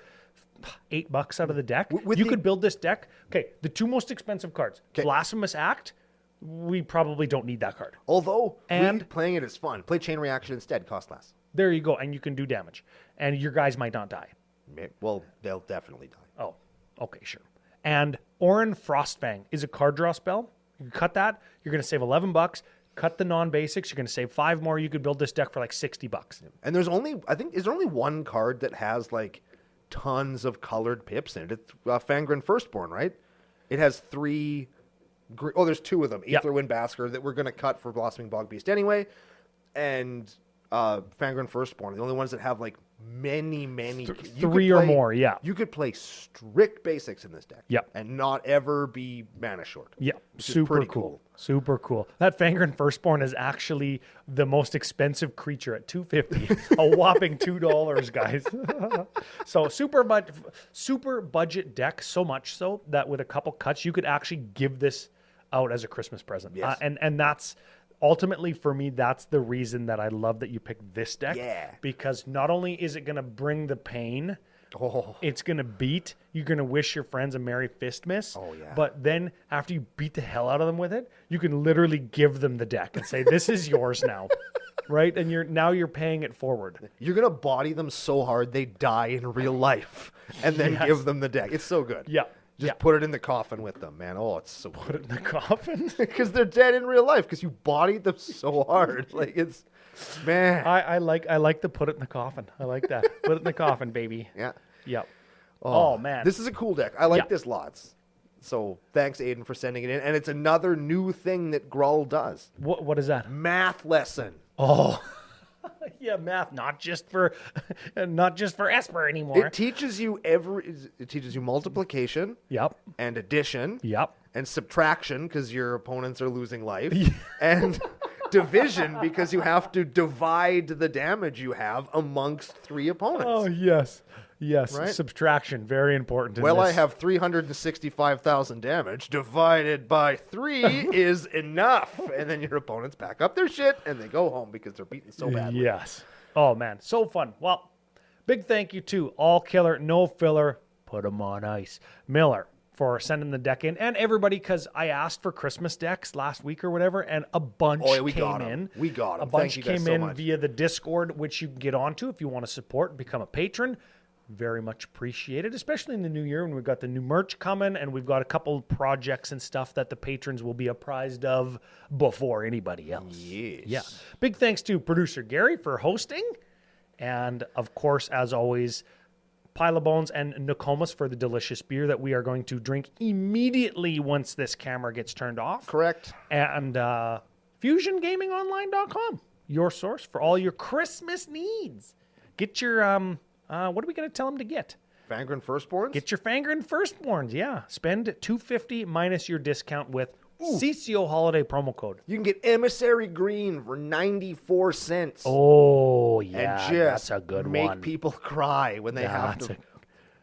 $8 out of the deck. With you the- could build this deck. Okay, the 2 most expensive cards, Blasphemous Act, we probably don't need that card. Although, And- playing it is fun. Play Chain Reaction instead. Cost less. There you go, and you can do damage. And your guys might not die. Well, they'll definitely die. Oh, okay, sure. And Orin Frostfang is a card draw spell. You can cut that. You're going to save $11. Cut the non-basics. You're going to save 5 more. You could build this deck for like $60. And there's only, I think, is there only one card that has like tons of colored pips in it? It's Fangren Firstborn, right? It has 3. There's 2 of them. Yep. Aether Windbasker that we're going to cut for Blossoming Bog Beast anyway. And Fangren Firstborn, the only ones that have like many. You could 3 or more, yeah. You could play strict basics in this deck. Yep. And not ever be mana short. Yeah, which is super pretty cool. Super cool. That Fangren Firstborn is actually the most expensive creature at $250. A whopping $2, guys. So super budget deck, so much so that with a couple cuts, you could actually give this out as a Christmas present. Yes. And that's ultimately for me, that's the reason that I love that you picked this deck. Yeah. Because not only is it going to bring the pain, it's going to beat. You're going to wish your friends a Merry FISTmas. Oh, yeah. But then after you beat the hell out of them with it, you can literally give them the deck and say, this is yours now. Right? And you're paying it forward. You're going to body them so hard they die in real life and then give them the deck. It's so good. Yeah. Just put it in the coffin with them, man. Oh, it's so Put it in the coffin. because they're dead in real life because you bodied them so hard. Like it's, man. I like the put it in the coffin. I like that. Put it in the coffin, baby. Yeah. Yep. Oh, man. This is a cool deck. I like Yeah. this lots. So thanks, Aiden, for sending it in. And it's another new thing that Gruul does. What is that? Math lesson. Oh. Yeah, math, not just for Esper anymore. It teaches you multiplication Yep. and addition. Yep. And subtraction because your opponents are losing life, and division because you have to divide the damage you have amongst 3 opponents. Oh, yes. Yes. Right? Subtraction, very important. Well, I have 365,000 damage. Divided by 3 is enough. And then your opponents pack up their shit and they go home because they're beaten so badly. Yes. Oh, man. So fun. Well, big thank you to All Killer, No Filler, Put 'em on Ice, Miller, for sending the deck in, and everybody, because I asked for Christmas decks last week or whatever, and a bunch came in. We got them. A bunch Thank you guys came so in much. via the Discord, which you can get onto if you want to support and become a patron. Very much appreciated, especially in the new year when we've got the new merch coming, and we've got a couple projects and stuff that the patrons will be apprised of before anybody else. Yes. Yeah. Big thanks to producer Gary for hosting, and of course, as always, Pile of Bones and Nokomis for the delicious beer that we are going to drink immediately once this camera gets turned off. Correct. And FusionGamingOnline.com, your source for all your Christmas needs. Get your, what are we going to tell them to get? Fangren Firstborns? Get your Fangren Firstborns, yeah. Spend $250 minus your discount with CCO holiday promo code. You can get Emissary Green for 94 cents. Oh, yeah, and just that's a good make one. people cry when they have That's to.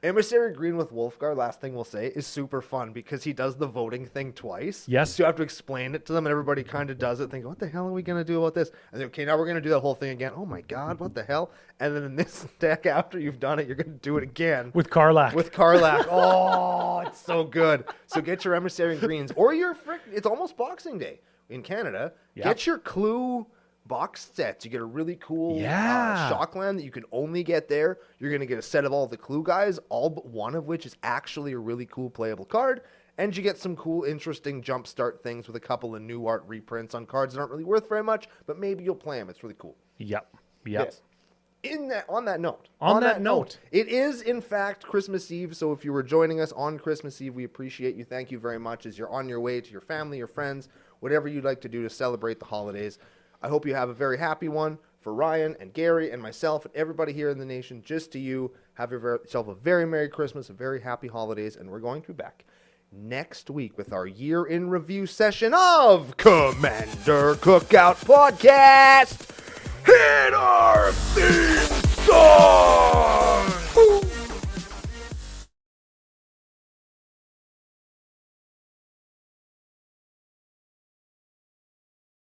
Emissary Green with Wolfgar, last thing we'll say, is super fun because he does the voting thing twice. Yes. So you have to explain it to them, and everybody kind of does it, thinking, what the hell are we going to do about this? And then, okay, now we're going to do that whole thing again. Oh, my God, what the hell? And then in this deck, after you've done it, you're going to do it again. With Karlach. With Karlach. Oh, it's so good. So get your Emissary Greens. Or your it's almost Boxing Day in Canada. Yep. Get your Clue box sets. You get a really cool Shockland that you can only get there. You're going to get a set of all the Clue guys, all but one of which is actually a really cool playable card. And you get some cool, interesting jumpstart things with a couple of new art reprints on cards that aren't really worth very much, but maybe you'll play them. It's really cool. Yep. Yes. On that note, it is in fact Christmas Eve. So if you were joining us on Christmas Eve, we appreciate you. Thank you very much. As you're on your way to your family, your friends, whatever you'd like to do to celebrate the holidays. I hope you have a very happy one. For Ryan and Gary and myself and everybody here in the nation, just to you, have yourself a very Merry Christmas, a very happy holidays, and we're going to be back next week with our year in review session of Commander Cookout Podcast. Hit our theme song!